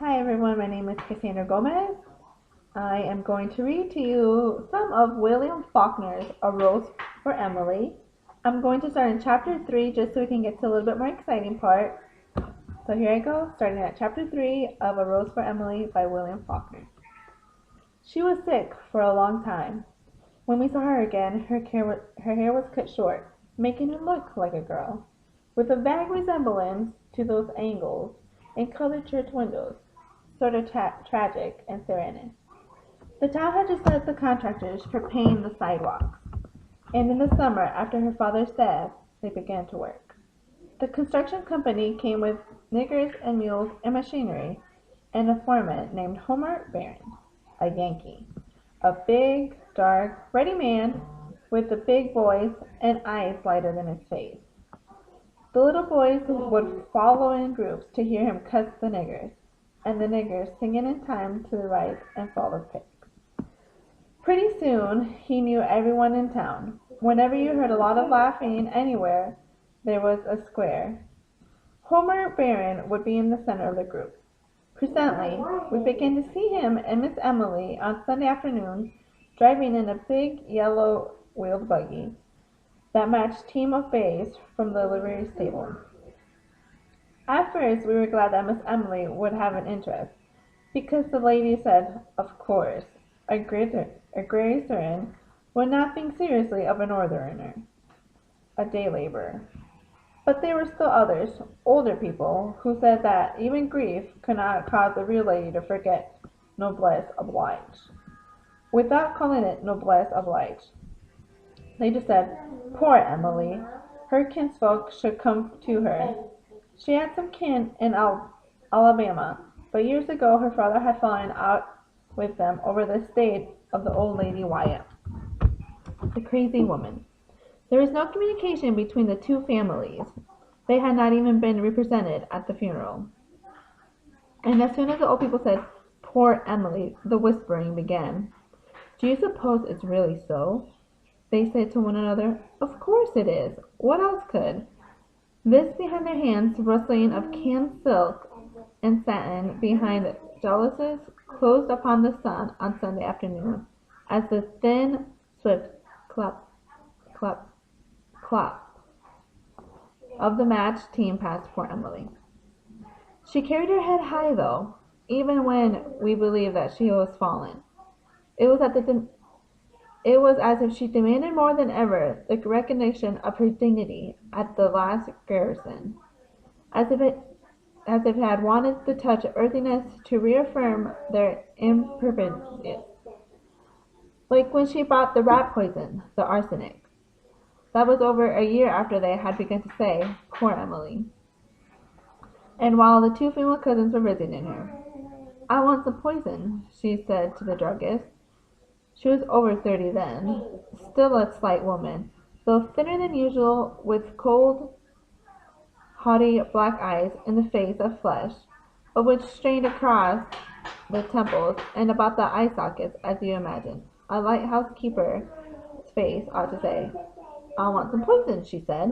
Hi everyone, my name is Cassandra Gomez. I am going to read to you some of William Faulkner's A Rose for Emily. I'm going to start in chapter 3 just so we can get to a little bit more exciting part. So here I go, starting at chapter 3 of A Rose for Emily by William Faulkner. She was sick for a long time. When we saw her again, her hair was cut short, making her look like a girl, with a vague resemblance to those angles in colored church windows, sort of tragic and serene. The town had just let the contractors for paying the sidewalks, and in the summer after her father's death, they began to work. The construction company came with niggers and mules and machinery, and a foreman named Homer Barron, a Yankee, a big, dark, ruddy man with a big voice and eyes lighter than his face. The little boys would follow in groups to hear him cuss the niggers, and the niggers singing in time to the right and fall of pigs. Pretty soon he knew everyone in town. Whenever you heard a lot of laughing anywhere, there was a square. Homer Barron would be in the center of the group. Presently, we began to see him and Miss Emily on Sunday afternoons driving in a big yellow-wheeled buggy that matched team of bays from the livery stable. At first we were glad that Miss Emily would have an interest, because the lady said, of course, a Grey Southern would not think seriously of a Northerner, a day laborer. But there were still others, older people, who said that even grief could not cause a real lady to forget noblesse oblige, without calling it noblesse oblige. They just said, poor Emily, her kinsfolk should come to her. She had some kin in Alabama, but years ago her father had fallen out with them over the estate of the old lady Wyatt, the crazy woman. There was no communication between the two families. They had not even been represented at the funeral. And as soon as the old people said, poor Emily, the whispering began. Do you suppose it's really so? They said to one another. Of course it is. What else could? This behind their hands, rustling of canned silk and satin behind jalousies closed upon the sun on Sunday afternoon, as the thin, swift clop, clop, clop of the match team passed poor Emily. She carried her head high, though, even when we believed that she was fallen. It was as if she demanded more than ever the recognition of her dignity at the last garrison, as if it had wanted the touch of earthiness to reaffirm their impermanence. Like when she bought the rat poison, the arsenic. That was over a year after they had begun to say, poor Emily. And while the two female cousins were visiting her, I want some poison, she said to the druggist. She was over 30 then, still a slight woman, though thinner than usual, with cold, haughty black eyes and the face of flesh, but which strained across the temples and about the eye sockets, as you imagine. A lighthouse keeper's face ought to say. I want some poison, she said.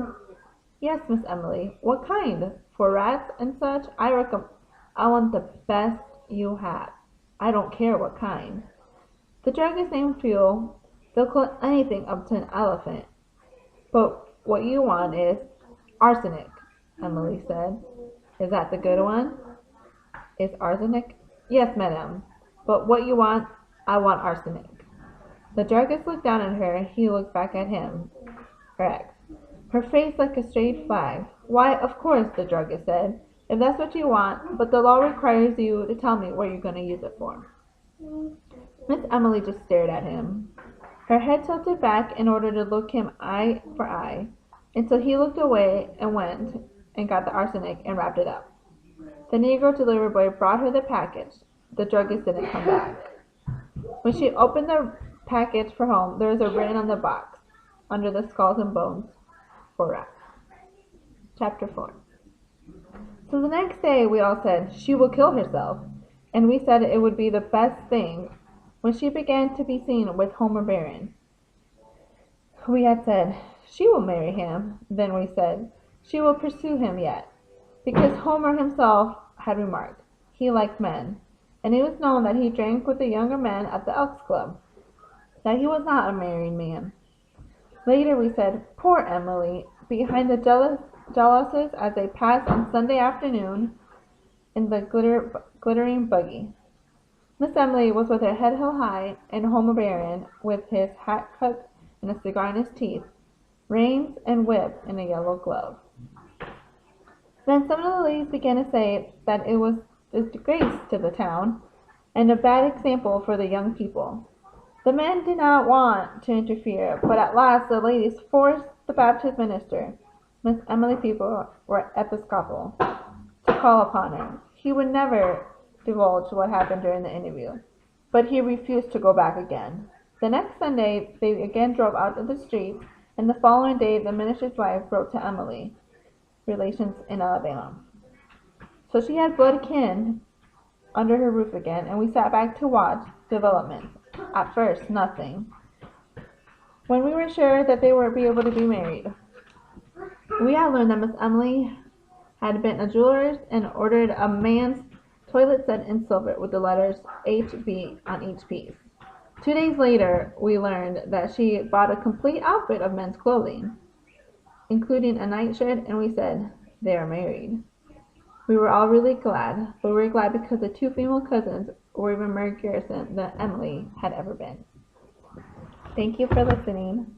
Yes, Miss Emily. What kind? For rats and such? I want the best you have. I don't care what kind. The druggist named Fuel. They'll call anything up to an elephant. But what you want is arsenic, Emily said. Is that the good one? Is arsenic? Yes, madame. But what you want, I want arsenic. The druggist looked down at her, and he looked back at him. Correct. Her face like a straight flag. Why, of course, the druggist said, if that's what you want, but the law requires you to tell me what you're going to use it for. Miss Emily just stared at him, her head tilted back in order to look him eye for eye, until he looked away and went and got the arsenic and wrapped it up. The negro delivery boy brought her the package. The druggist didn't come back. When she opened the package for home, there was a written on the box, under the skulls and bones, for rats. Chapter 4. So the next day we all said, she will kill herself, and we said it would be the best thing when she began to be seen with Homer Barron. We had said, she will marry him. Then we said, she will pursue him yet, because Homer himself had remarked, he liked men, and it was known that he drank with the younger men at the Elks Club, that he was not a married man. Later we said, "Poor Emily," behind the jalousies as they passed on Sunday afternoon in the glittering buggy. Miss Emily was with her head held high, and Homer Barron with his hat cut and a cigar in his teeth, reins and whip in a yellow glove. Then some of the ladies began to say that it was a disgrace to the town, and a bad example for the young people. The men did not want to interfere, but at last the ladies forced the Baptist minister, Miss Emily People, or Episcopal, to call upon her. He would never divulge what happened during the interview, but he refused to go back again. The next Sunday they again drove out of the street, and the following day the minister's wife wrote to Emily, relations in Alabama. So she had blood kin under her roof again, and we sat back to watch developments. At first, nothing. When we were sure that they would be able to be married, we had learned that Miss Emily had been a jeweler's and ordered a man's toilet set in silver with the letters HB on each piece. 2 days later, we learned that she bought a complete outfit of men's clothing, including a nightshirt, and we said, "They are married." We were all really glad, but we were glad because the two female cousins were even more garrison than Emily had ever been. Thank you for listening.